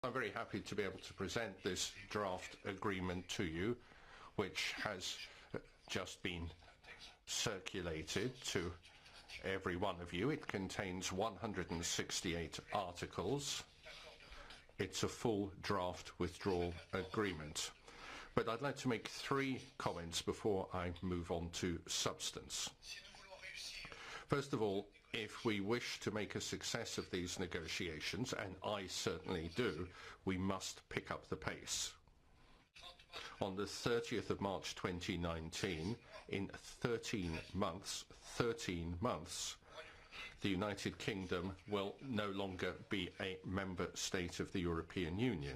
I'm very happy to be able to present this draft agreement to you, which has just been circulated to every one of you. It contains 168 articles. It's a full draft withdrawal agreement. But I'd like to make 3 comments before I move on to substance. First of all, if we wish to make a success of these negotiations, and I certainly do, we must pick up the pace. On the 30th of March 2019, in 13 months, the United Kingdom will no longer be a member state of the European Union.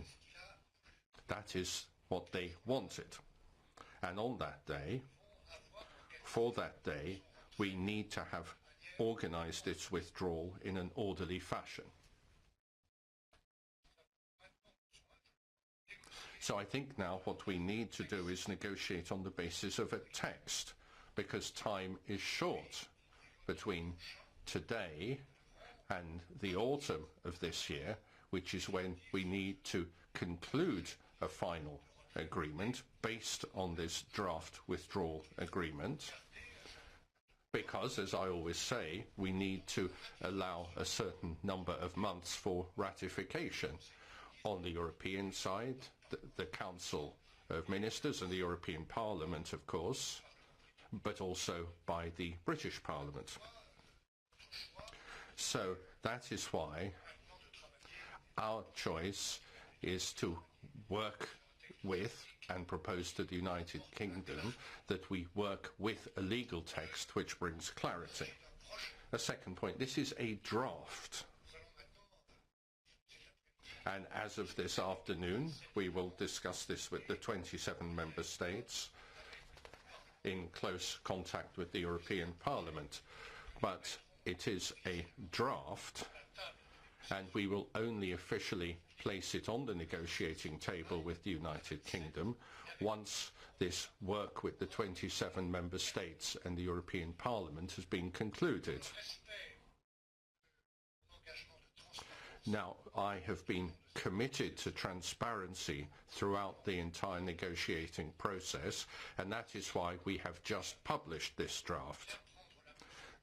That is what they wanted. And on that day, for that day, we need to have organised its withdrawal in an orderly fashion. So I think now what we need to do is negotiate on the basis of a text, because time is short between today and the autumn of this year, which is when we need to conclude a final agreement based on this draft withdrawal agreement. Because, as I always say, we need to allow a certain number of months for ratification. On the European side, the Council of Ministers and the European Parliament, of course, but also by the British Parliament. So that is why our choice is to work with and propose to the United Kingdom that we work with a legal text which brings clarity. A second point, this is a draft. And as of this afternoon, we will discuss this with the 27 member states in close contact with the European Parliament. But it is a draft, and we will only officially place it on the negotiating table with the United Kingdom once this work with the 27 member states and the European Parliament has been concluded. Now, I have been committed to transparency throughout the entire negotiating process, and that is why we have just published this draft.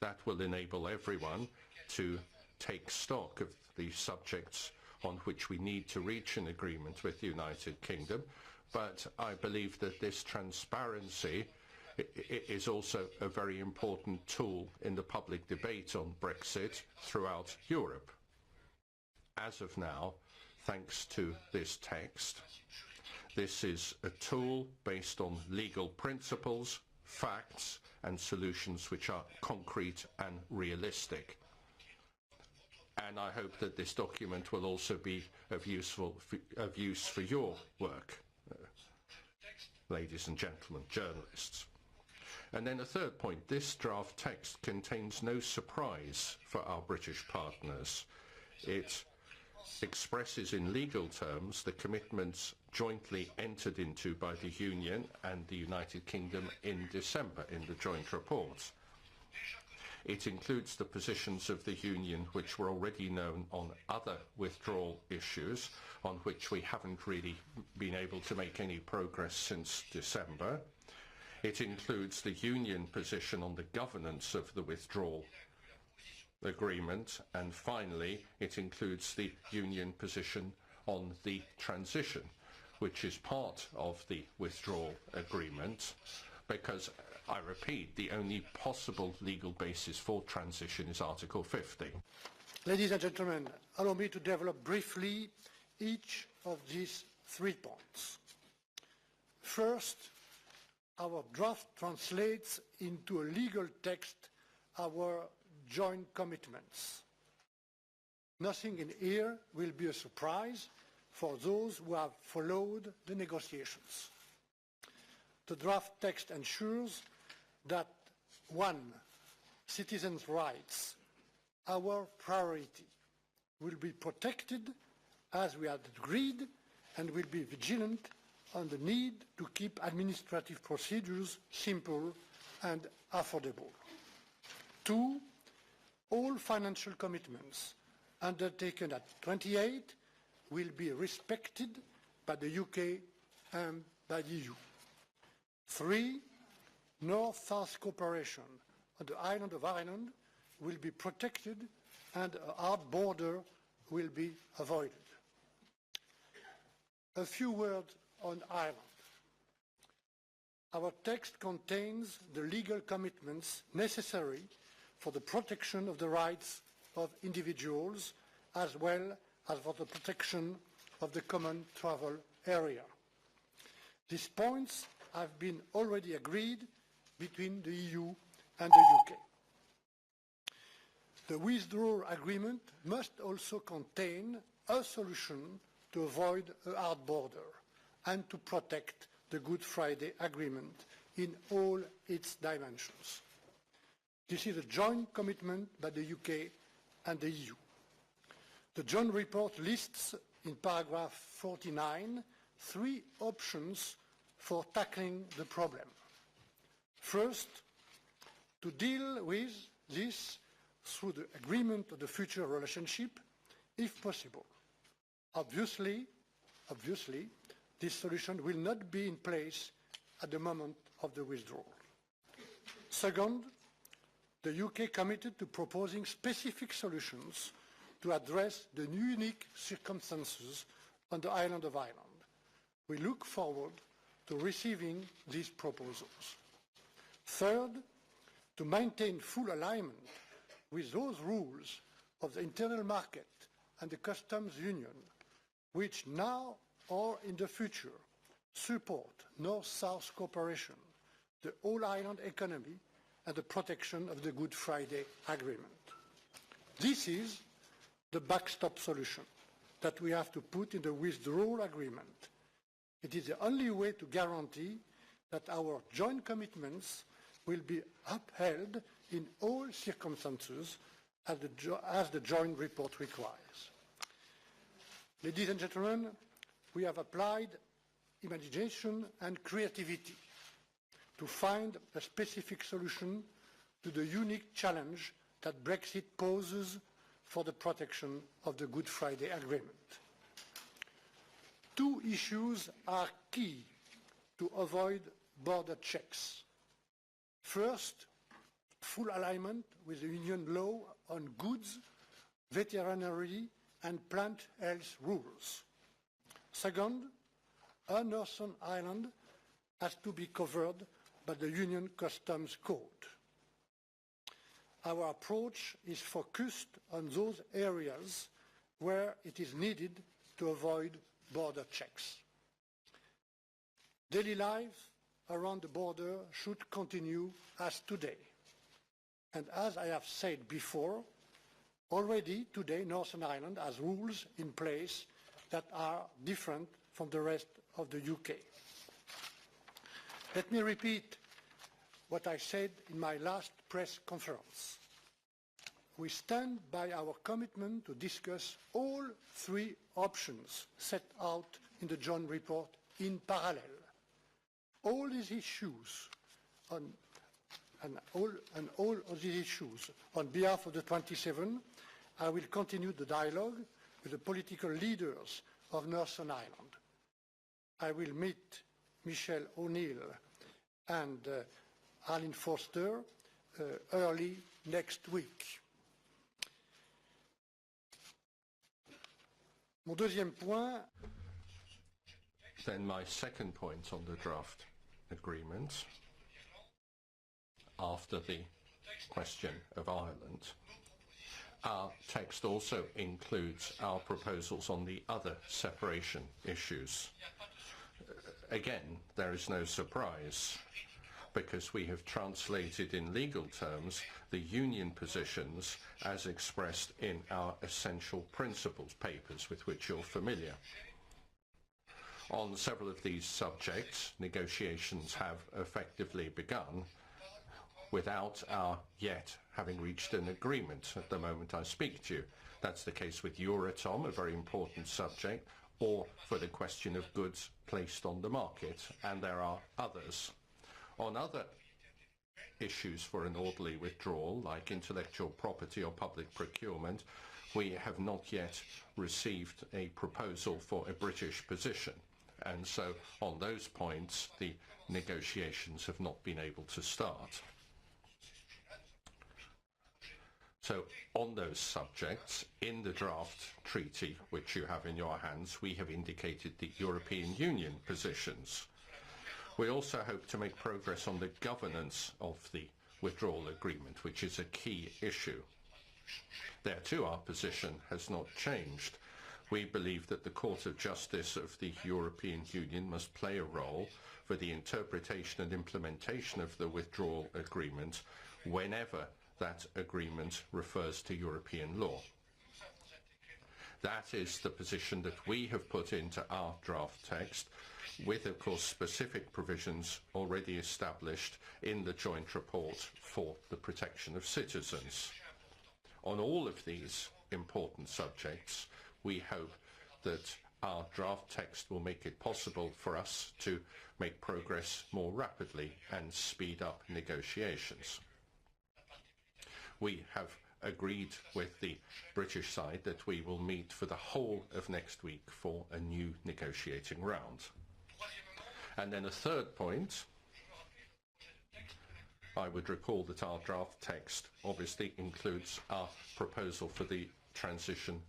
That will enable everyone to take stock of the subjects on which we need to reach an agreement with the United Kingdom, but I believe that this transparency is also a very important tool in the public debate on Brexit throughout Europe. As of now, thanks to this text, this is a tool based on legal principles, facts and solutions which are concrete and realistic. And I hope that this document will also be of use for your work, ladies and gentlemen, journalists. And then a third point, this draft text contains no surprise for our British partners. It expresses in legal terms the commitments jointly entered into by the Union and the United Kingdom in December in the joint report. It includes the positions of the Union which were already known on other withdrawal issues on which we haven't really been able to make any progress since December. It includes the Union position on the governance of the withdrawal agreement, and finally it includes the Union position on the transition, which is part of the withdrawal agreement, because, I repeat, the only possible legal basis for transition is Article 50. Ladies and gentlemen, allow me to develop briefly each of these 3 points. First, our draft translates into a legal text our joint commitments. Nothing in here will be a surprise for those who have followed the negotiations. The draft text ensures that 1. Citizens' rights, our priority, will be protected as we had agreed, and will be vigilant on the need to keep administrative procedures simple and affordable. 2. All financial commitments undertaken at 28 will be respected by the UK and by the EU. 3, North-South cooperation on the island of Ireland will be protected and a hard border will be avoided. A few words on Ireland. Our text contains the legal commitments necessary for the protection of the rights of individuals as well as for the protection of the common travel area. These points have been already agreed between the EU and the UK. The withdrawal agreement must also contain a solution to avoid a hard border and to protect the Good Friday Agreement in all its dimensions. This is a joint commitment by the UK and the EU. The joint report lists in paragraph 49 3 options for tackling the problem. First, to deal with this through the agreement of the future relationship, if possible. Obviously, this solution will not be in place at the moment of the withdrawal. Second, the UK committed to proposing specific solutions to address the unique circumstances on the island of Ireland. We look forward to receiving these proposals. Third, to maintain full alignment with those rules of the internal market and the customs union, which now or in the future support North-South cooperation, the all-island economy and the protection of the Good Friday Agreement. This is the backstop solution that we have to put in the withdrawal agreement. It is the only way to guarantee that our joint commitments will be upheld in all circumstances as the joint report requires. Ladies and gentlemen, we have applied imagination and creativity to find a specific solution to the unique challenge that Brexit poses for the protection of the Good Friday Agreement. 2 issues are key to avoid border checks. First, full alignment with the Union law on goods, veterinary and plant health rules. Second, a Northern Ireland has to be covered by the Union Customs Code. Our approach is focused on those areas where it is needed to avoid border checks. Daily life around the border should continue as today. And as I have said before, already today Northern Ireland has rules in place that are different from the rest of the UK. Let me repeat what I said in my last press conference. We stand by our commitment to discuss all 3 options set out in the joint report in parallel. All these issues all of these issues on behalf of the 27, I will continue the dialogue with the political leaders of Northern Ireland. I will meet Michel O'Neill and Arlene Foster early next week. Mon deuxième point. Then my second point on the draft agreement, after the question of Ireland, our text also includes our proposals on the other separation issues. Again, there is no surprise, because we have translated in legal terms the Union positions as expressed in our essential principles papers with which you're familiar. On several of these subjects, negotiations have effectively begun without our yet having reached an agreement at the moment I speak to you. That's the case with Euratom, a very important subject, or for the question of goods placed on the market, and there are others. On other issues for an orderly withdrawal, like intellectual property or public procurement, we have not yet received a proposal for a British position. And so on those points, the negotiations have not been able to start. So on those subjects, in the draft treaty, which you have in your hands, we have indicated the European Union positions. We also hope to make progress on the governance of the withdrawal agreement, which is a key issue. There too, our position has not changed. We believe that the Court of Justice of the European Union must play a role for the interpretation and implementation of the withdrawal agreement whenever that agreement refers to European law. That is the position that we have put into our draft text, with, of course, specific provisions already established in the joint report for the protection of citizens. On all of these important subjects, we hope that our draft text will make it possible for us to make progress more rapidly and speed up negotiations. We have agreed with the British side that we will meet for the whole of next week for a new negotiating round. And then a third point, I would recall that our draft text obviously includes our proposal for the transition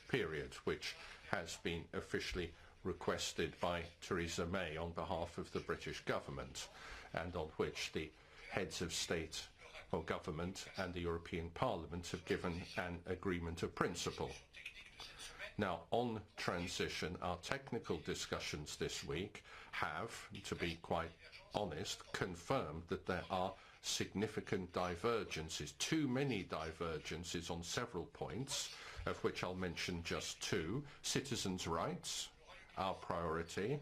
period, which has been officially requested by Theresa May on behalf of the British government, and on which the heads of state or government and the European Parliament have given an agreement of principle. Now, on transition, our technical discussions this week have, to be quite honest, confirmed that there are significant divergences, too many divergences on several points, of which I'll mention just two. Citizens' rights, our priority.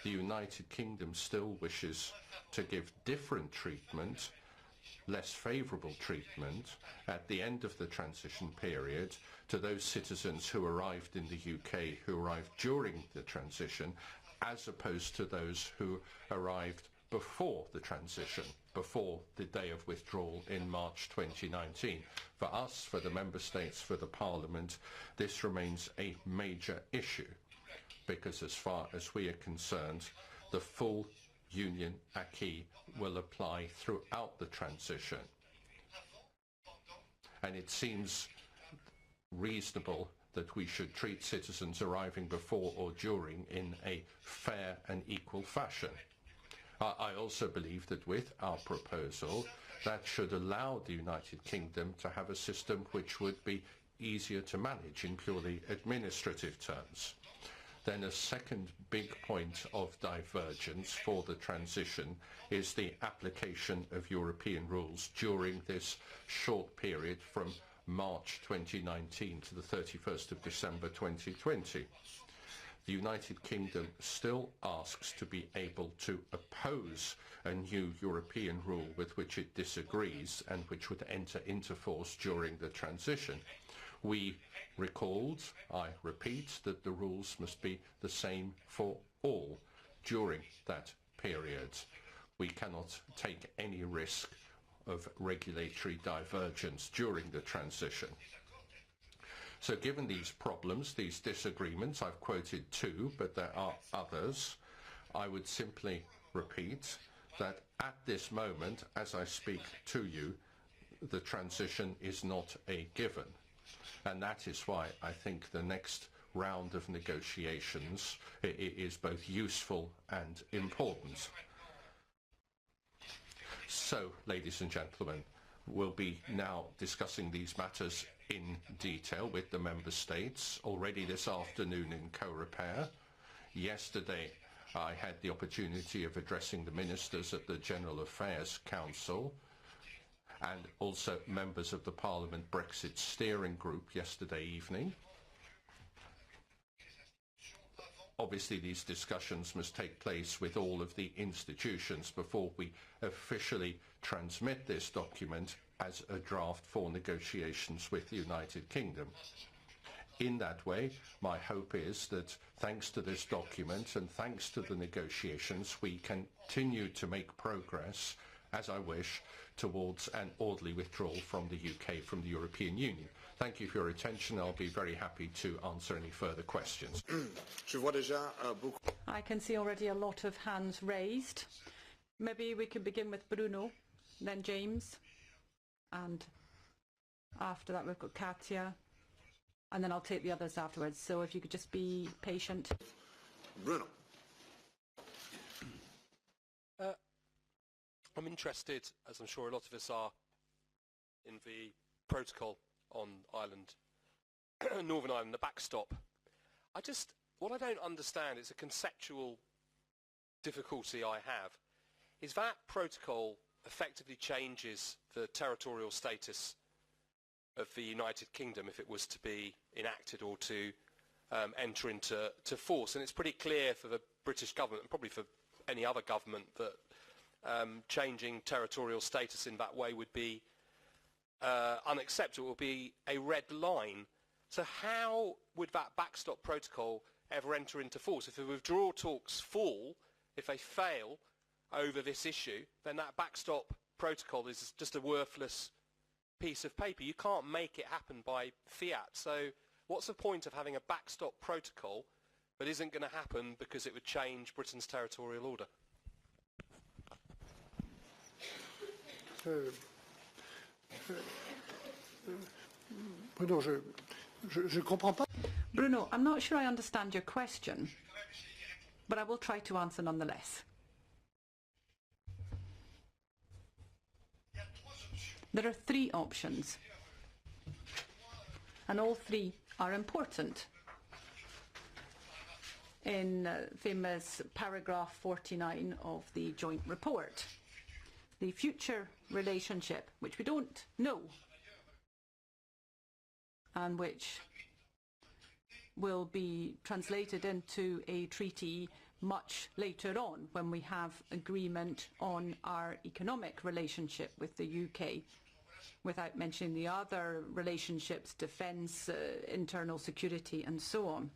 The United Kingdom still wishes to give different treatment, less favourable treatment, at the end of the transition period to those citizens who arrived in the UK who arrived during the transition, as opposed to those who arrived before the transition, before the day of withdrawal in March 2019. For us, for the Member States, for the Parliament, this remains a major issue, because as far as we are concerned, the full Union acquis will apply throughout the transition. And it seems reasonable that we should treat citizens arriving before or during in a fair and equal fashion. I also believe that with our proposal, that should allow the United Kingdom to have a system which would be easier to manage in purely administrative terms. Then a second big point of divergence for the transition is the application of European rules during this short period from March 2019 to the 31st of December 2020. The United Kingdom still asks to be able to oppose a new European rule with which it disagrees and which would enter into force during the transition. We recalled, I repeat, that the rules must be the same for all during that period. We cannot take any risk of regulatory divergence during the transition. So given these problems, these disagreements, I've quoted two, but there are others, I would simply repeat that at this moment, as I speak to you, the transition is not a given. And that is why I think the next round of negotiations is both useful and important. So, ladies and gentlemen, we'll be now discussing these matters in detail with the Member States already this afternoon in COREPER. Yesterday, I had the opportunity of addressing the ministers at the General Affairs Council, and also members of the Parliament Brexit Steering Group yesterday evening. Obviously, these discussions must take place with all of the institutions before we officially transmit this document as a draft for negotiations with the United Kingdom. In that way, my hope is that thanks to this document and thanks to the negotiations, we continue to make progress as I wish, towards an orderly withdrawal from the UK from the European Union. Thank you for your attention. I'll be very happy to answer any further questions. I can see already a lot of hands raised. Maybe we could begin with Bruno, then James, and after that we've got Katia, and then I'll take the others afterwards. So if you could just be patient. Bruno. I'm interested, as I'm sure a lot of us are, in the protocol on Ireland, Northern Ireland, the backstop. What I don't understand, it's a conceptual difficulty I have, is that protocol effectively changes the territorial status of the United Kingdom if it was to be enacted or to enter into force. And it's pretty clear for the British government, and probably for any other government, that changing territorial status in that way would be unacceptable. It would be a red line. So how would that backstop protocol ever enter into force? If the withdrawal talks fall, if they fail over this issue, then that backstop protocol is just a worthless piece of paper. You can't make it happen by fiat. So what's the point of having a backstop protocol that isn't going to happen because it would change Britain's territorial order? Bruno, I'm not sure I understand your question, but I will try to answer nonetheless. There are three options, and all three are important. In famous paragraph 49 of the joint report, the future relationship, which we don't know, and which will be translated into a treaty much later on when we have agreement on our economic relationship with the UK, without mentioning the other relationships, defence, internal security and so on.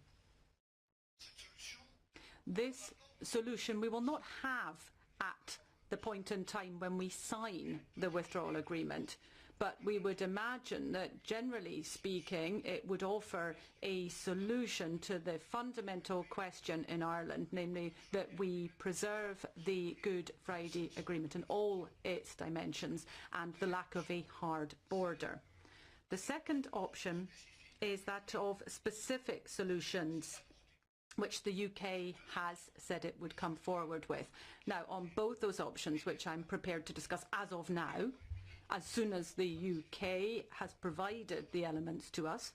This solution we will not have at the point in time when we sign the withdrawal agreement, but we would imagine that, generally speaking, it would offer a solution to the fundamental question in Ireland, namely that we preserve the Good Friday Agreement in all its dimensions and the lack of a hard border. The second option is that of specific solutions, which the UK has said it would come forward with. Now, on both those options, which I'm prepared to discuss as of now, as soon as the UK has provided the elements to us,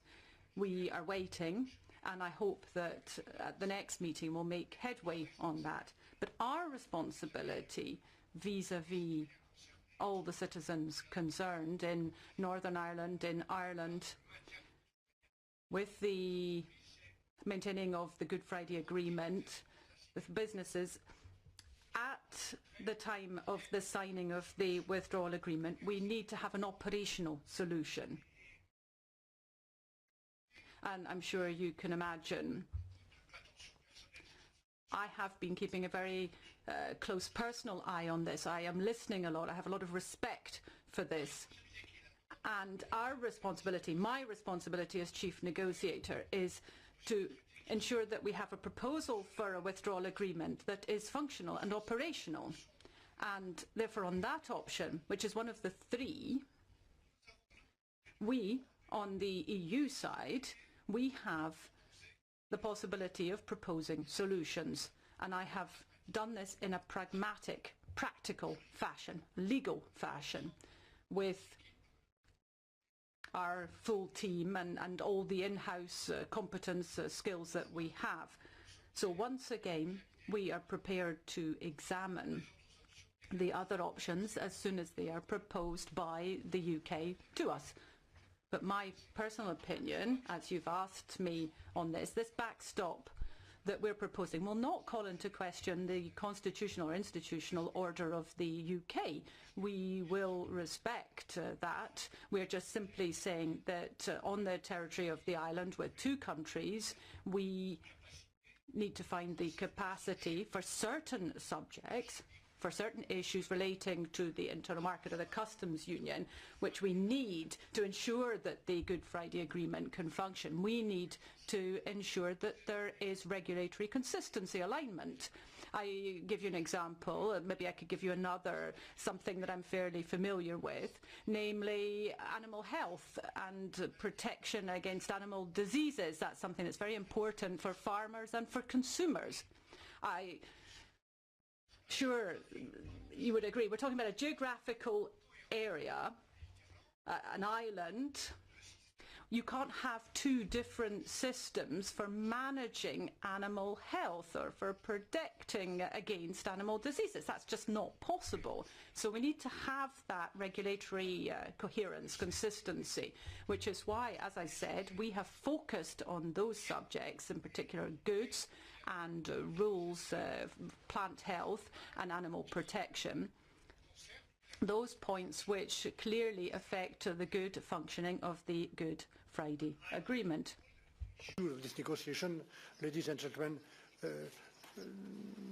we are waiting, and I hope that at the next meeting we'll make headway on that. But our responsibility vis-à-vis all the citizens concerned in Northern Ireland, in Ireland, with the maintaining of the Good Friday Agreement with businesses, at the time of the signing of the withdrawal agreement, we need to have an operational solution. And I'm sure you can imagine, I have been keeping a very close personal eye on this. I am listening a lot. I have a lot of respect for this. And our responsibility, my responsibility as chief negotiator, is to ensure that we have a proposal for a withdrawal agreement that is functional and operational. And therefore on that option, which is one of the three, we, on the EU side, we have the possibility of proposing solutions. And I have done this in a pragmatic, practical fashion, legal fashion, with our full team and all the in-house competence skills that we have. So once again, we are prepared to examine the other options as soon as they are proposed by the UK to us. But my personal opinion, as you've asked me on this backstop that we're proposing will not call into question the constitutional or institutional order of the UK. We will respect that. We're just simply saying that on the territory of the island with two countries, we need to find the capacity for certain subjects, for certain issues relating to the internal market or the customs union, which we need to ensure that the Good Friday Agreement can function. We need to ensure that there is regulatory consistency, alignment. I give you an example, maybe I could give you another, something that I'm fairly familiar with, namely animal health and protection against animal diseases. That's something that's very important for farmers and for consumers. Sure, you would agree. We're talking about a geographical area, an island. You can't have two different systems for managing animal health or for protecting against animal diseases. That's just not possible. So we need to have that regulatory coherence, consistency, which is why, as I said, we have focused on those subjects, in particular goods and rules, plant health and animal protection. Those points which clearly affect the good functioning of the Good Friday Agreement. Of this negotiation, ladies and gentlemen,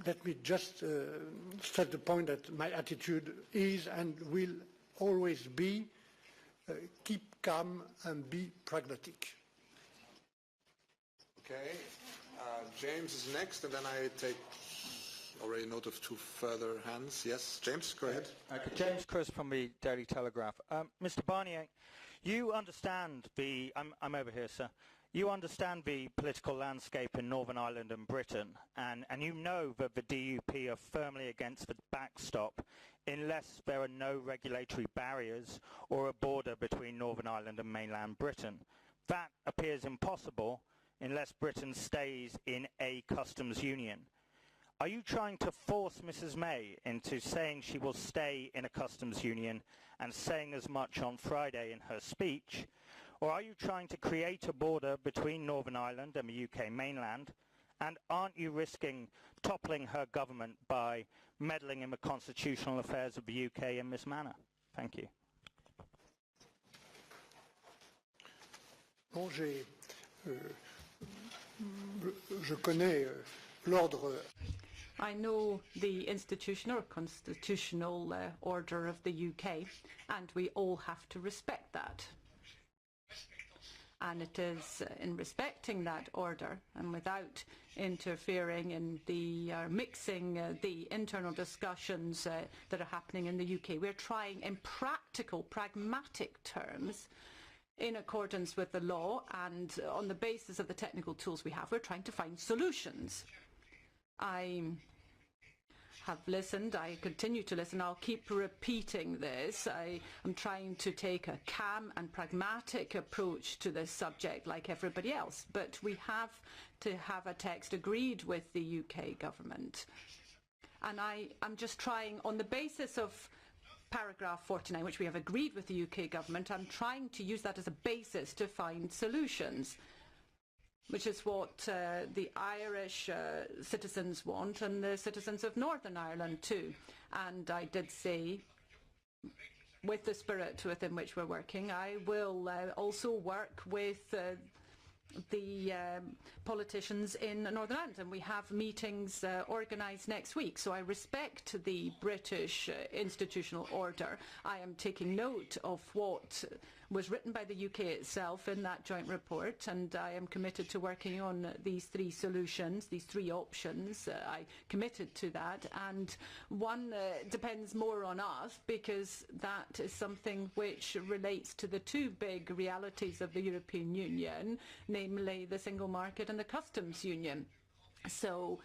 let me just stress the point that my attitude is and will always be keep calm and be pragmatic. Okay, James is next, and then I take already note of two further hands. Yes, James, go ahead. James Chris from the Daily Telegraph. Mr. Barnier, you understand the... I'm over here, sir. You understand the political landscape in Northern Ireland and Britain, and you know that the DUP are firmly against the backstop unless there are no regulatory barriers or a border between Northern Ireland and mainland Britain. That appears impossible unless Britain stays in a customs union. Are you trying to force Mrs May into saying she will stay in a customs union and saying as much on Friday in her speech? Or are you trying to create a border between Northern Ireland and the UK mainland? And aren't you risking toppling her government by meddling in the constitutional affairs of the UK in this manner? Thank you. Bon, je connais l'ordre. I know the institutional or constitutional order of the UK, and we all have to respect that. And it is in respecting that order and without interfering in the mixing the internal discussions that are happening in the UK. We're trying in practical, pragmatic terms, in accordance with the law and on the basis of the technical tools we have, we're trying to find solutions. I have listened, I continue to listen, I'll keep repeating this. I am trying to take a calm and pragmatic approach to this subject like everybody else, but we have to have a text agreed with the UK government. And I'm just trying, on the basis of paragraph 49, which we have agreed with the UK government, I'm trying to use that as a basis to find solutions, which is what the Irish citizens want and the citizens of Northern Ireland too. And I did say, with the spirit within which we're working, I will also work with the politicians in Northern Ireland, and we have meetings organised next week. So I respect the British institutional order. I am taking note of what was written by the UK itself in that joint report, and I am committed to working on these three solutions, these three options. I committed to that, and one depends more on us because that is something which relates to the two big realities of the European Union, namely the single market and the customs union. So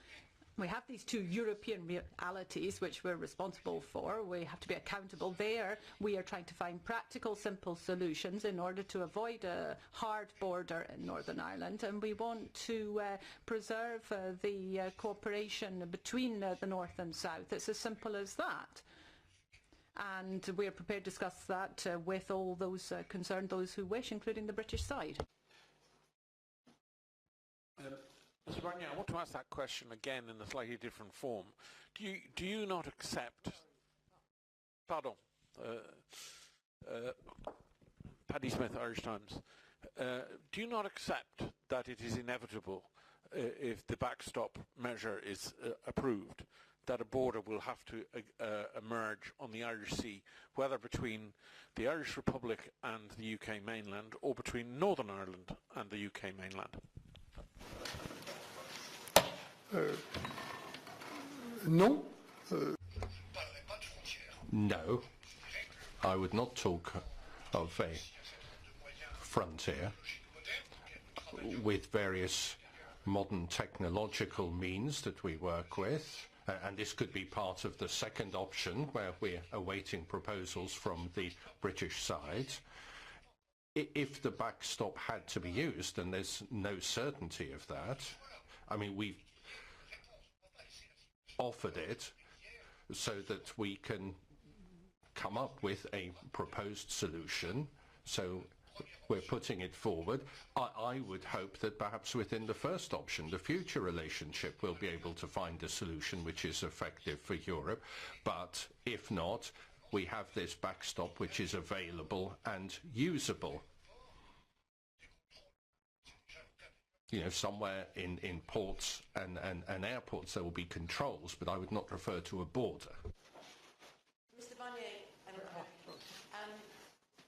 we have these two European realities which we're responsible for. We have to be accountable there. We are trying to find practical, simple solutions in order to avoid a hard border in Northern Ireland, and we want to preserve the cooperation between the North and South. It's as simple as that. And we are prepared to discuss that with all those concerned, those who wish, including the British side. Mr. Barnier, I want to ask that question again in a slightly different form. Do you not accept... Pardon. Paddy Smith, Irish Times. Do you not accept that it is inevitable, if the backstop measure is approved, that a border will have to emerge on the Irish Sea, whether between the Irish Republic and the UK mainland or between Northern Ireland and the UK mainland? Non. No, I would not talk of a frontier with various modern technological means that we work with, and this could be part of the second option where we're awaiting proposals from the British side. If the backstop had to be used, and there's no certainty of that, I mean, we've offered it so that we can come up with a proposed solution, so we're putting it forward. I would hope that perhaps within the first option, the future relationship, will be able to find a solution which is effective for Europe, but if not, we have this backstop which is available and usable. You know, somewhere in ports and airports there will be controls, but I would not refer to a border. Mr. Barnier,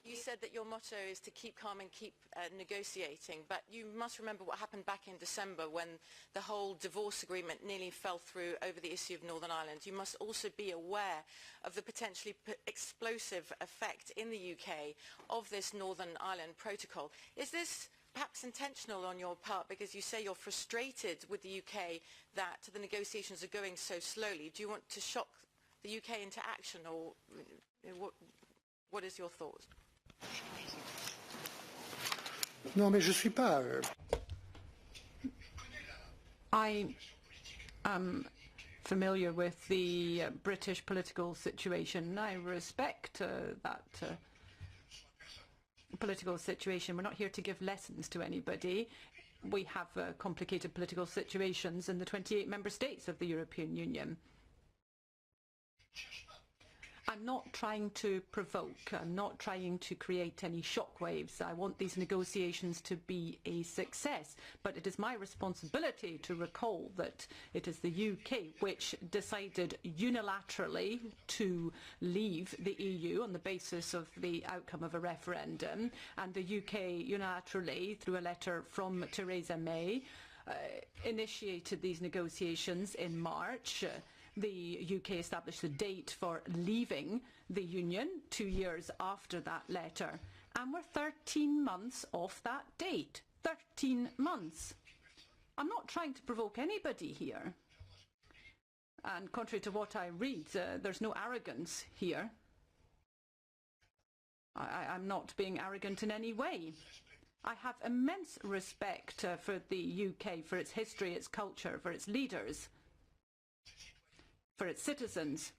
you said that your motto is to keep calm and keep negotiating, but you must remember what happened back in December when the whole divorce agreement nearly fell through over the issue of Northern Ireland. You must also be aware of the potentially explosive effect in the UK of this Northern Ireland protocol. Is this perhaps intentional on your part, because you say you're frustrated with the UK that the negotiations are going so slowly? Do you want to shock the UK into action, or what is your thoughts? Non, mais je suis pas. I am familiar with the British political situation. I respect that political situation. We're not here to give lessons to anybody. We have complicated political situations in the 28 member states of the European Union. I'm not trying to provoke, I'm not trying to create any shockwaves. I want these negotiations to be a success, but it is my responsibility to recall that it is the UK which decided unilaterally to leave the EU on the basis of the outcome of a referendum, and the UK unilaterally, through a letter from Theresa May, initiated these negotiations in March. The UK established a date for leaving the Union 2 years after that letter, and we're 13 months off that date. 13 months. I'm not trying to provoke anybody here, and contrary to what I read, there's no arrogance here. I'm not being arrogant in any way. I have immense respect for the UK, for its history, its culture, for its leaders, for its citizens,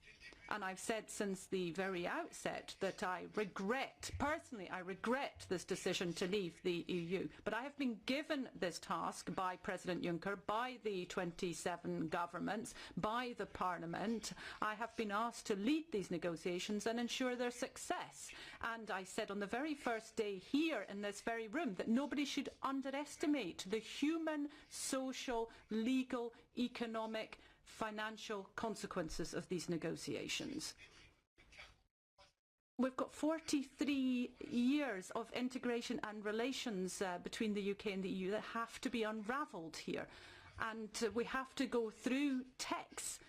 and I've said since the very outset that I regret, personally I regret this decision to leave the EU, but I have been given this task by President Juncker, by the 27 governments, by the Parliament. I have been asked to lead these negotiations and ensure their success, and I said on the very first day here in this very room that nobody should underestimate the human, social, legal, economic, financial consequences of these negotiations. We've got 43 years of integration and relations between the UK and the EU that have to be unravelled here, and we have to go through texts.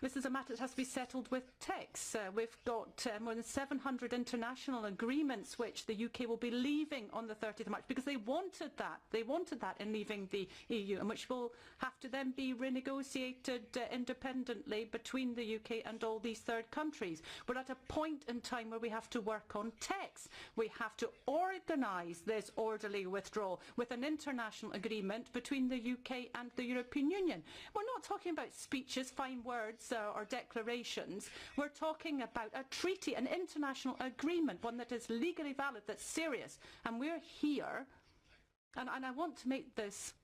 This is a matter that has to be settled with texts. We've got more than 700 international agreements which the UK will be leaving on the 30th of March because they wanted that. They wanted that in leaving the EU, and which will have to then be renegotiated independently between the UK and all these third countries. We're at a point in time where we have to work on texts. We have to organise this orderly withdrawal with an international agreement between the UK and the European Union. We're not talking about speeches, fine words, or declarations. We're talking about a treaty, an international agreement, one that is legally valid, that's serious. And we're here, and I want to make this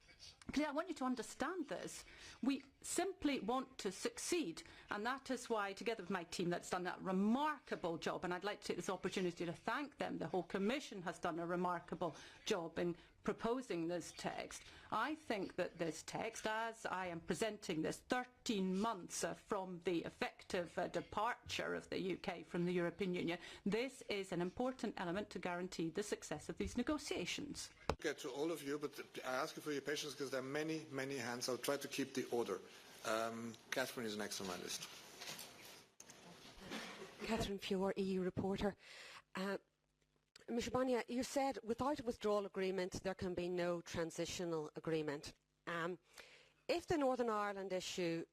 clear. I want you to understand this. We simply want to succeed, and that is why, together with my team, that's done a remarkable job, and I'd like to take this opportunity to thank them. The whole Commission has done a remarkable job in proposing this text. I think that this text, as I am presenting this 13 months from the effective departure of the UK from the European Union, this is an important element to guarantee the success of these negotiations. I'll get to all of you, but I ask you for your patience because there are many, many hands. I'll try to keep the order. Catherine is next on my list. Catherine Fiore, EU reporter. Michel Barnier, you said without a withdrawal agreement there can be no transitional agreement. If the Northern Ireland issue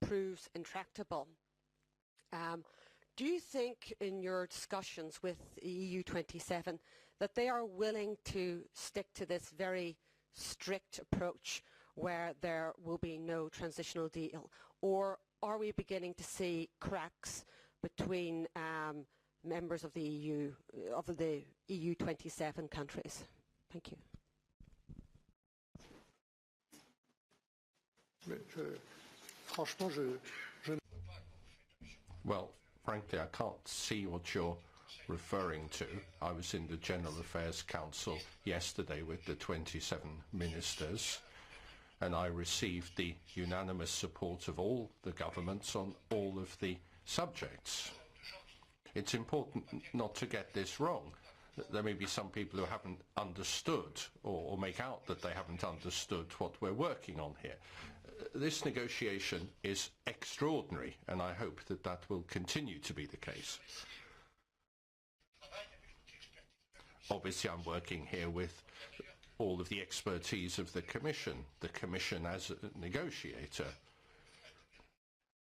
proves intractable, do you think in your discussions with the EU27 that they are willing to stick to this very strict approach where there will be no transitional deal? Or are we beginning to see cracks between members of the EU 27 countries? Thank you. Well, frankly, I can't see what you're referring to. I was in the General Affairs Council yesterday with the 27 ministers, and I received the unanimous support of all the governments on all of the subjects. It's important not to get this wrong. There may be some people who haven't understood or make out that they haven't understood what we're working on here. This negotiation is extraordinary, and I hope that that will continue to be the case. Obviously, I'm working here with all of the expertise of the Commission as a negotiator.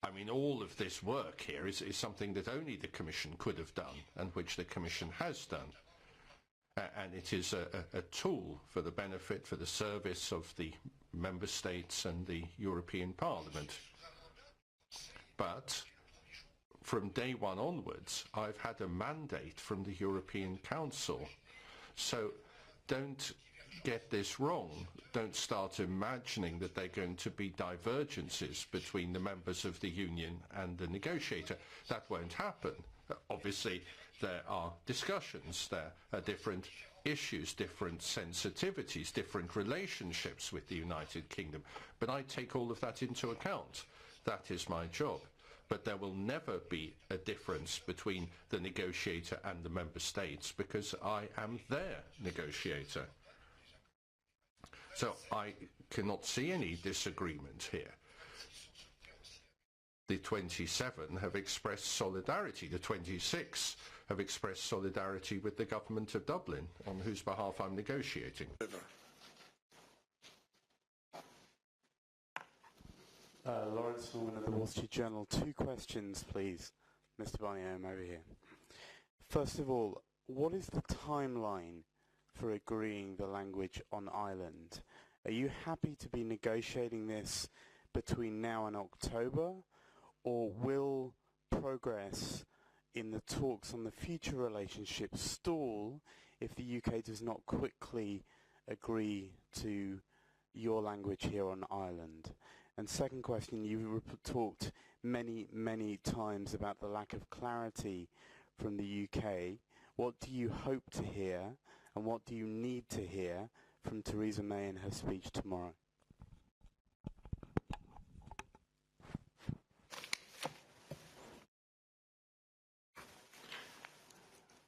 I mean, all of this work here is something that only the Commission could have done, and which the Commission has done. And it is a tool for the benefit, for the service of the Member States and the European Parliament. But from day one onwards, I've had a mandate from the European Council. So don't get this wrong. Don't start imagining that there are going to be divergences between the members of the Union and the negotiator. That won't happen. Obviously, there are discussions, there are different issues, different sensitivities, different relationships with the United Kingdom. But I take all of that into account. That is my job. But there will never be a difference between the negotiator and the Member States because I am their negotiator. So I cannot see any disagreement here. The 27 have expressed solidarity. The 26 have expressed solidarity with the government of Dublin, on whose behalf I'm negotiating. Lawrence Norman of the Wall Street Journal. 2 questions, please. Mr. Barnier, I'm over here. First of all, what is the timeline for agreeing the language on Ireland? Are you happy to be negotiating this between now and October, or will progress in the talks on the future relationship stall if the UK does not quickly agree to your language here on Ireland? And second question, you talked many, many times about the lack of clarity from the UK. What do you hope to hear, and what do you need to hear from Theresa May in her speech tomorrow?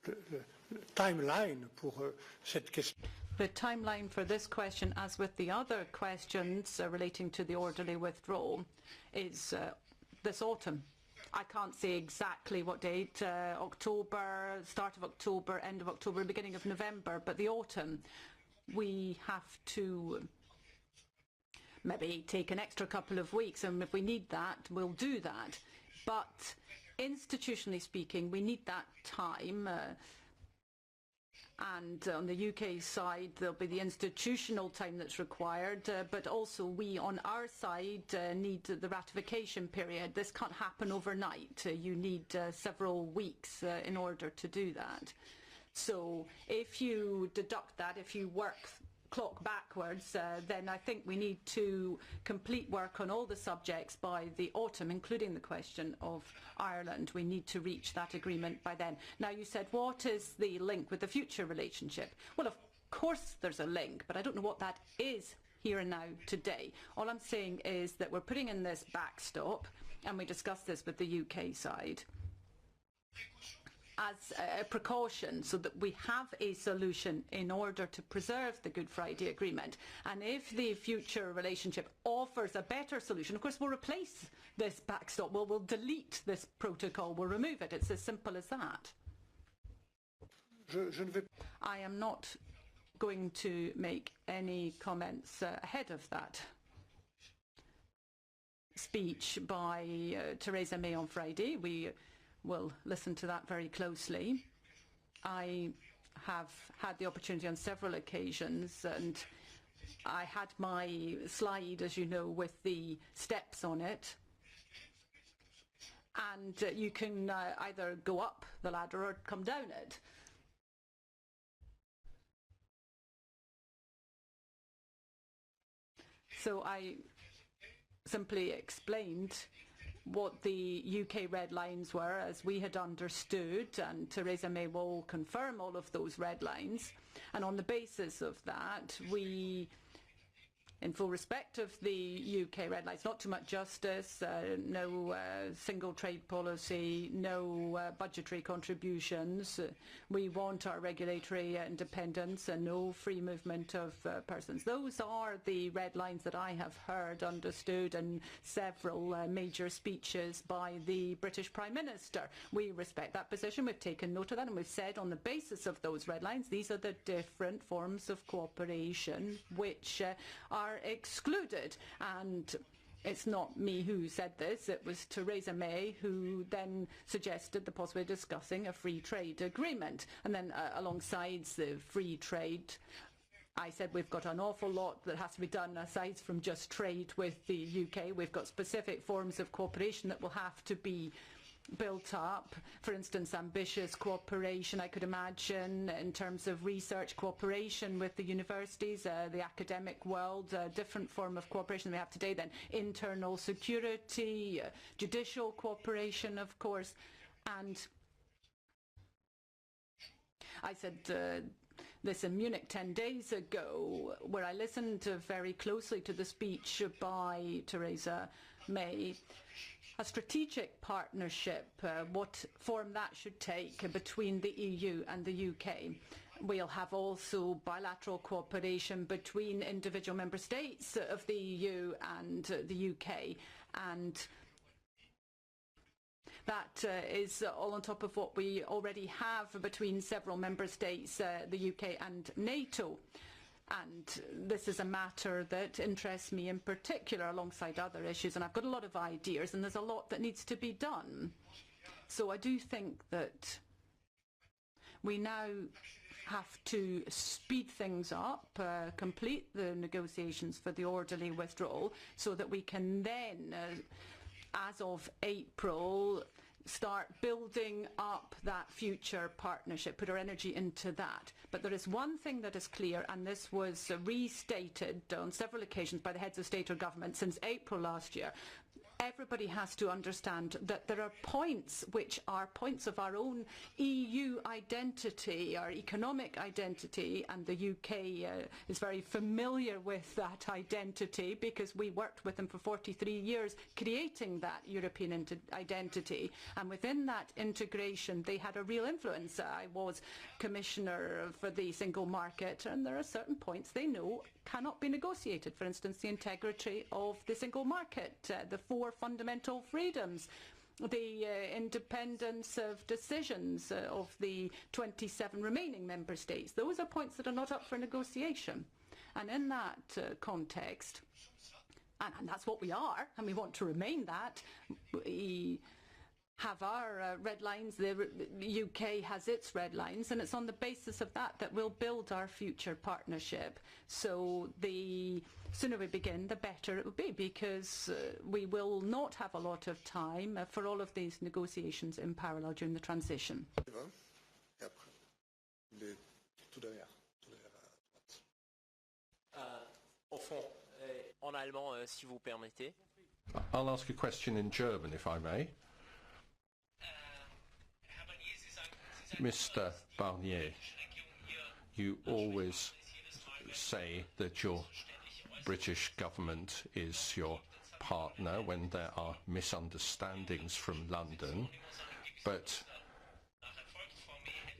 The timeline for this question, as with the other questions relating to the orderly withdrawal, is this autumn. I can't say exactly what date, October, start of October, end of October, beginning of November, but the autumn. We have to maybe take an extra couple of weeks, and if we need that, we'll do that. But institutionally speaking, we need that time. And on the UK side, there'll be the institutional time that's required, but also we on our side need the ratification period. This can't happen overnight. You need several weeks in order to do that. So if you deduct that, if you clock backwards, then I think we need to complete work on all the subjects by the autumn, including the question of Ireland. We need to reach that agreement by then. Now, you said, what is the link with the future relationship? Well, of course there's a link, but I don't know what that is here and now today. All I'm saying is that we're putting in this backstop, and we discussed this with the UK side, as a precaution so that we have a solution in order to preserve the Good Friday Agreement. And if the future relationship offers a better solution, of course we'll replace this backstop, we'll delete this protocol, we'll remove it. It's as simple as that. I am not going to make any comments ahead of that speech by Theresa May on Friday. We will listen to that very closely. I have had the opportunity on several occasions, and I had my slide, as you know, with the steps on it. And you can either go up the ladder or come down it. So I simply explained what the UK red lines were as we had understood, and Theresa May will confirm all of those red lines. And on the basis of that, we, in full respect of the UK red lines, not too much justice, no single trade policy, no budgetary contributions. We want our regulatory independence and no free movement of persons. Those are the red lines that I have heard understood in several major speeches by the British Prime Minister. We respect that position, we've taken note of that, and we've said on the basis of those red lines, these are the different forms of cooperation which are excluded. And it's not me who said this, it was Theresa May who then suggested the possibility of discussing a free trade agreement. And then alongside the free trade, I said we've got an awful lot that has to be done aside from just trade with the UK. We've got specific forms of cooperation that will have to be built up. For instance, ambitious cooperation, I could imagine, in terms of research cooperation with the universities, the academic world, a different form of cooperation we have today, then internal security, judicial cooperation, of course. And I said this in Munich 10 days ago, where I listened very closely to the speech by Theresa May. A strategic partnership, what form that should take between the EU and the UK. We'll have also bilateral cooperation between individual member states of the EU and the UK. And that is all on top of what we already have between several member states, the UK and NATO. And this is a matter that interests me in particular alongside other issues, and I've got a lot of ideas and there's a lot that needs to be done. So I do think that we now have to speed things up, complete the negotiations for the orderly withdrawal, so that we can then, as of April, start building up that future partnership, put our energy into that. But there is one thing that is clear, and this was restated on several occasions by the heads of state or government since April last year. Everybody has to understand that there are points which are points of our own EU identity, our economic identity, and the UK is very familiar with that identity because we worked with them for 43 years creating that European identity, and within that integration they had a real influence. I was Commissioner for the Single Market, and there are certain points they know cannot be negotiated. For instance, the integrity of the single market, the 4 fundamental freedoms, the independence of decisions of the 27 remaining member states. Those are points that are not up for negotiation. And in that context, and that's what we are, and we want to remain that, we have our red lines, the UK has its red lines, and it's on the basis of that that we'll build our future partnership. So the sooner we begin, the better it will be, because we will not have a lot of time for all of these negotiations in parallel during the transition. Au fond, en allemand, si vous permettez. I'll ask a question in German, if I may. Mr. Barnier, you always say that your British government is your partner when there are misunderstandings from London, but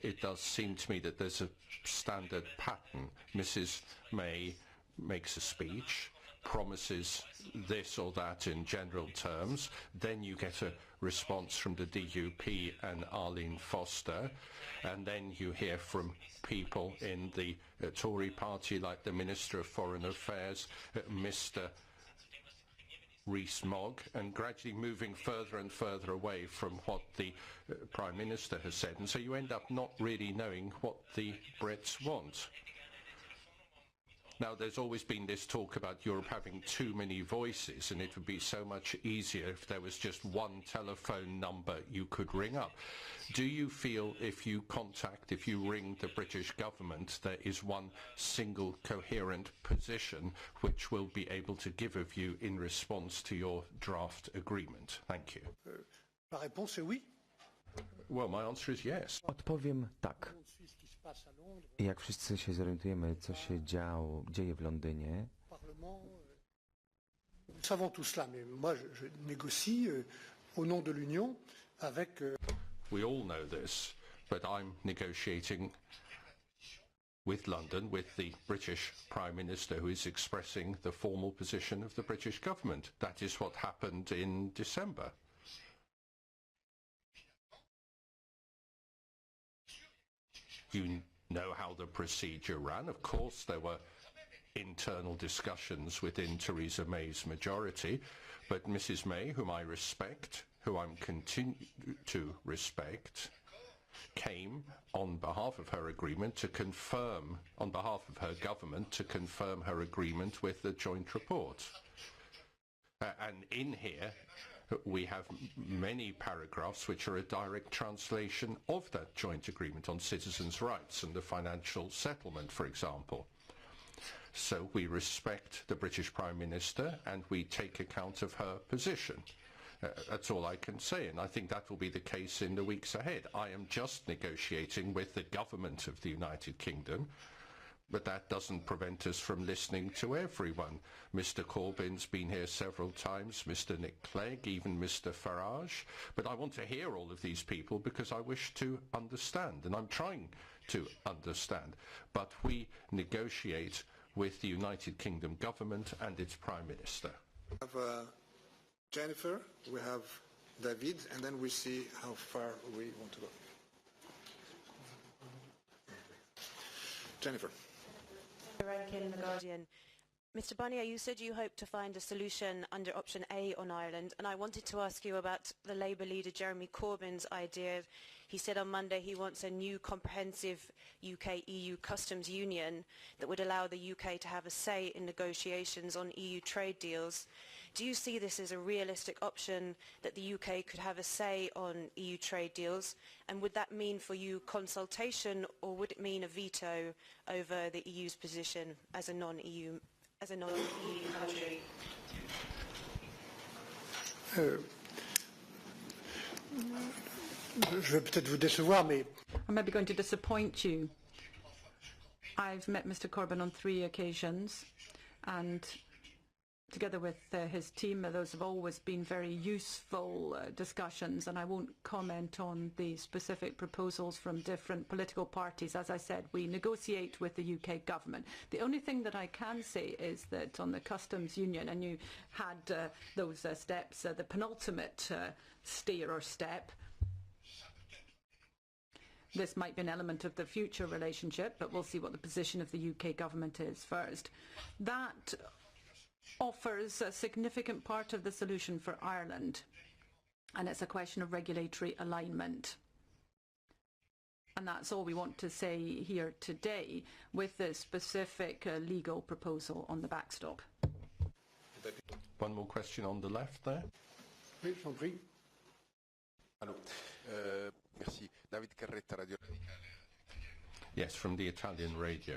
it does seem to me that there's a standard pattern. Mrs. May makes a speech, promises this or that in general terms, then you get a response from the DUP and Arlene Foster, and then you hear from people in the Tory party like the Minister of Foreign Affairs, Mr. Rees-Mogg, and gradually moving further and further away from what the Prime Minister has said. And so you end up not really knowing what the Brits want. Now, there's always been this talk about Europe having too many voices, and it would be so much easier if there was just one telephone number you could ring up. Do you feel if you ring the British government, there is one single coherent position which will be able to give of you in response to your draft agreement? Thank you. La réponse est oui. Well, my answer is yes. Odpowiem tak. Jak wszyscy się zorientujemy, co się dzieje w Londynie. Nous savons tout cela, mais moi je négocie au nom de l'Union avec... We all know this, but I'm negotiating with London, with the British Prime Minister, who is expressing the formal position of the British government. That is what happened in December. You know how the procedure ran. Of course, there were internal discussions within Theresa May's majority, but Mrs. May, whom I respect, who I'm continue to respect, came on behalf of her agreement to confirm, on behalf of her government, to confirm her agreement with the joint report. And in here, we have many paragraphs which are a direct translation of that joint agreement on citizens' rights and the financial settlement, for example. So we respect the British Prime Minister and we take account of her position. That's all I can say, and I think that will be the case in the weeks ahead. I am just negotiating with the government of the United Kingdom, but that doesn't prevent us from listening to everyone. Mr. Corbyn's been here several times, Mr. Nick Clegg, even Mr. Farage. But I want to hear all of these people because I wish to understand, and I'm trying to understand. But we negotiate with the United Kingdom government and its Prime Minister. We have Jennifer, we have David, and then we see how far we want to go. Jennifer. Rankin, The Guardian. Mr. Barnier, you said you hope to find a solution under option A on Ireland, and I wanted to ask you about the Labour leader Jeremy Corbyn's idea. He said on Monday he wants a new comprehensive UK-EU customs union that would allow the UK to have a say in negotiations on EU trade deals. Do you see this as a realistic option, that the UK could have a say on EU trade deals? And would that mean for you consultation, or would it mean a veto over the EU's position as a non-EU country? Je vais peut-être vous décevoir, mais... I may be going to disappoint you. I've met Mr. Corbyn on 3 occasions, and together with his team, those have always been very useful discussions, and I won't comment on the specific proposals from different political parties. As I said, we negotiate with the UK government. The only thing that I can say is that on the customs union, and you had those steps, the penultimate stair or step, this might be an element of the future relationship, but we'll see what the position of the UK government is first. That offers a significant part of the solution for Ireland, and it's a question of regulatory alignment. And that's all we want to say here today with the specific legal proposal on the backstop. One more question on the left there. Oui, j'en prie. Allô. Merci. David Carretta, Radio. Yes, from the Italian radio.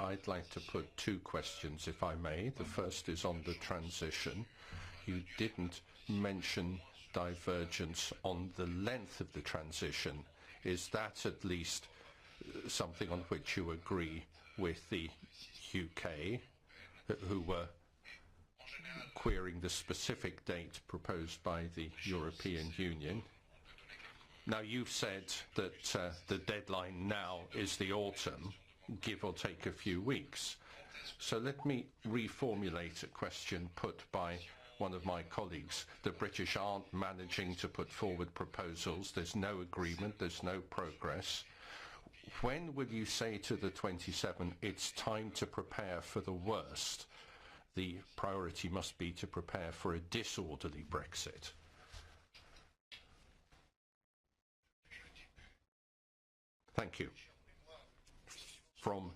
I'd like to put 2 questions, if I may. The first is on the transition. You didn't mention divergence on the length of the transition. Is that at least something on which you agree with the UK, who were querying the specific date proposed by the European Union. Now, you've said that the deadline now is the autumn, give or take a few weeks. So let me reformulate a question put by one of my colleagues. The British aren't managing to put forward proposals. There's no agreement. There's no progress. When will you say to the 27, it's time to prepare for the worst? The priority must be to prepare for a disorderly Brexit. Thank you. From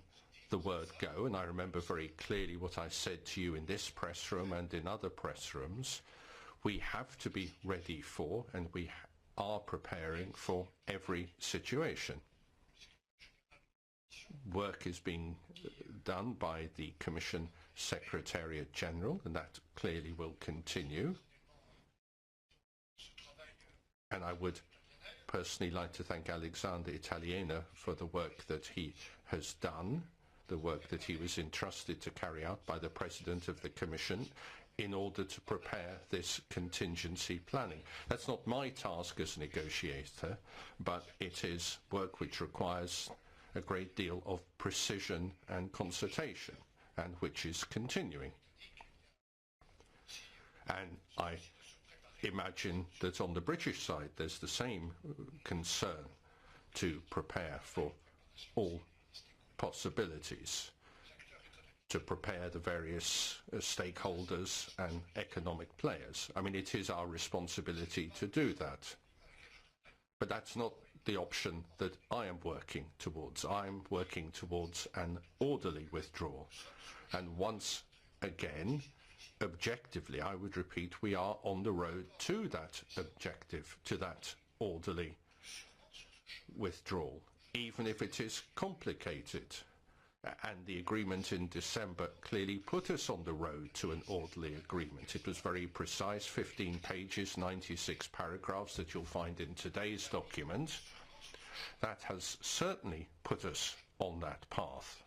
the word go, and I remember very clearly what I said to you in this press room and in other press rooms, we have to be ready for, and we are preparing for, every situation. Work is being done by the Commission Secretariat General, and that clearly will continue. And I would personally like to thank Alexander Italiana for the work that he has done, the work that he was entrusted to carry out by the President of the Commission in order to prepare this contingency planning. That's not my task as negotiator, but it is work which requires a great deal of precision and consultation, and which is continuing. And I imagine that on the British side there's the same concern to prepare for all possibilities, to prepare the various stakeholders and economic players. I mean, it is our responsibility to do that. But that's not the option that I am working towards. I'm working towards an orderly withdrawal. And once again, objectively, I would repeat, we are on the road to that objective, to that orderly withdrawal, even if it is complicated. And the agreement in December clearly put us on the road to an orderly agreement. It was very precise, 15 pages, 96 paragraphs that you'll find in today's document. That has certainly put us on that path.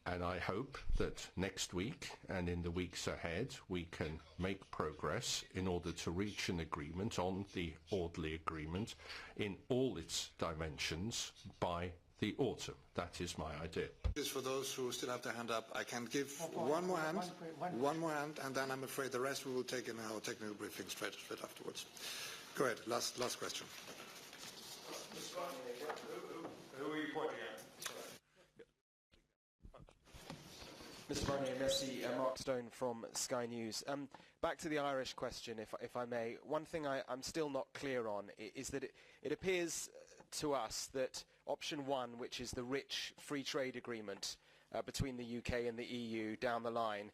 And I hope that next week and in the weeks ahead we can make progress in order to reach an agreement on the orderly agreement in all its dimensions by the autumn. That is my idea. For those who still have their hand up, I can give one more hand, and then I'm afraid the rest we will take in our technical briefing straight afterwards. Go ahead, last question. Who are you pointing at? Mr. Barnier, merci. Mark Stone from Sky News. Back to the Irish question, if I may. One thing I'm still not clear on is that it appears to us that option one, which is the rich free trade agreement between the UK and the EU down the line,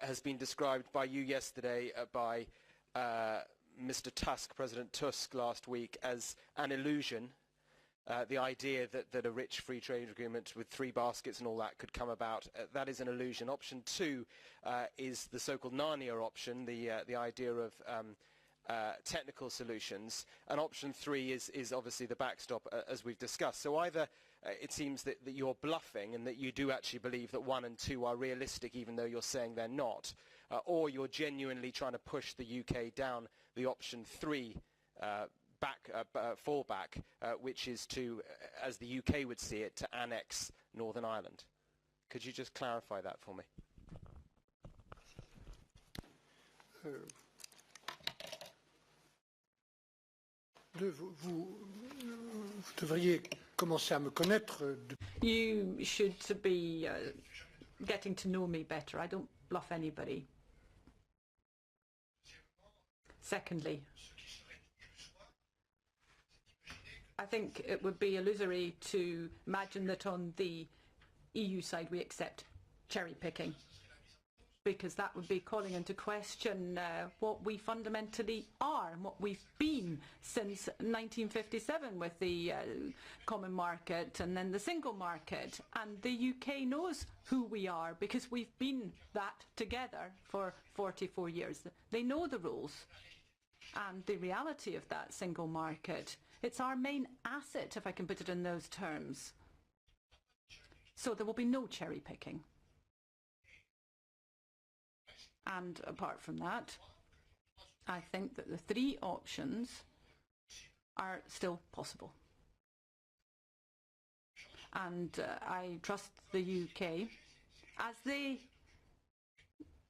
has been described by you yesterday, by Mr. Tusk, President Tusk last week, as an illusion. The idea that a rich free trade agreement with three baskets and all that could come about, that is an illusion. Option two is the so-called Narnia option, the idea of technical solutions, and option three is obviously the backstop, as we've discussed. So either it seems that you're bluffing and that you do actually believe that one and two are realistic even though you're saying they're not, or you're genuinely trying to push the UK down the option three fallback, which is to, as the UK would see it, to annex Northern Ireland. Could you just clarify that for me? Vous devriez commencer à me connaître. You should be getting to know me better. I don't bluff anybody. Secondly, I think it would be illusory to imagine that on the EU side we accept cherry picking, because that would be calling into question what we fundamentally are and what we've been since 1957 with the common market and then the single market. And the UK knows who we are because we've been that together for 44 years. They know the rules and the reality of that single market. It's our main asset, if I can put it in those terms. So there will be no cherry picking. And apart from that, I think that the three options are still possible. And I trust the UK, as they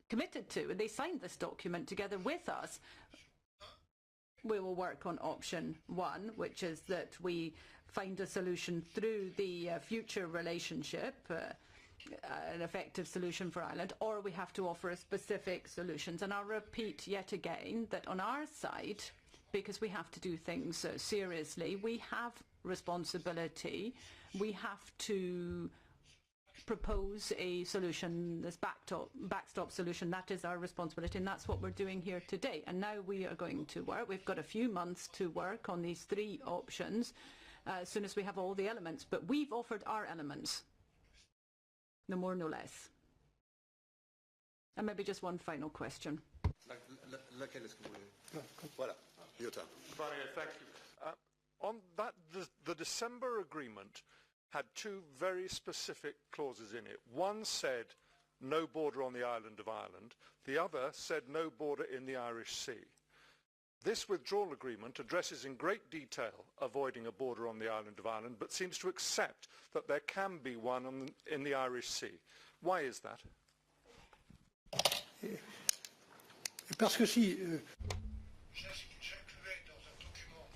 committed to, and they signed this document together with us. We will work on option one, which is that we find a solution through the future relationship, an effective solution for Ireland, or we have to offer a specific solutions. And I'll repeat yet again that on our side, because we have to do things seriously, we have responsibility. We have to propose a solution, this backstop solution. That is our responsibility, and that's what we're doing here today. And now we are going to work. We've got a few months to work on these three options as soon as we have all the elements. But we've offered our elements, no more, no less. And maybe just one final question. Voilà, your turn. Thank you. On that, the December agreement had two very specific clauses in it. One said no border on the island of Ireland. The other said no border in the Irish Sea. This withdrawal agreement addresses in great detail avoiding a border on the island of Ireland, but seems to accept that there can be one in the Irish Sea. Why is that?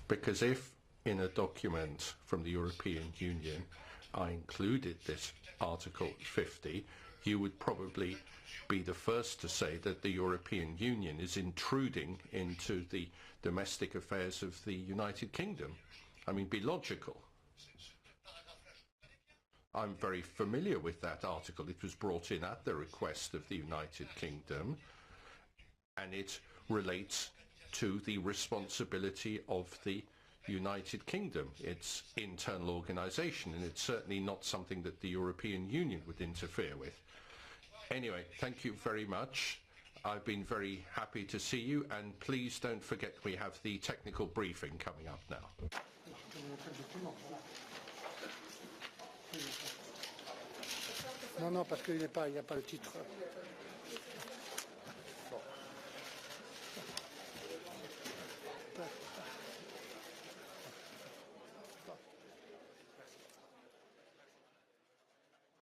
Because if in a document from the European Union I included this Article 50, you would probably be the first to say that the European Union is intruding into the domestic affairs of the United Kingdom. I mean, be logical. I'm very familiar with that article. It was brought in at the request of the United Kingdom, and it relates to the responsibility of the United Kingdom, its internal organisation, and it's certainly not something that the European Union would interfere with. Anyway, thank you very much. I've been very happy to see you, and please don't forget we have the technical briefing coming up now. Non, parce qu'il n'y a pas le titre.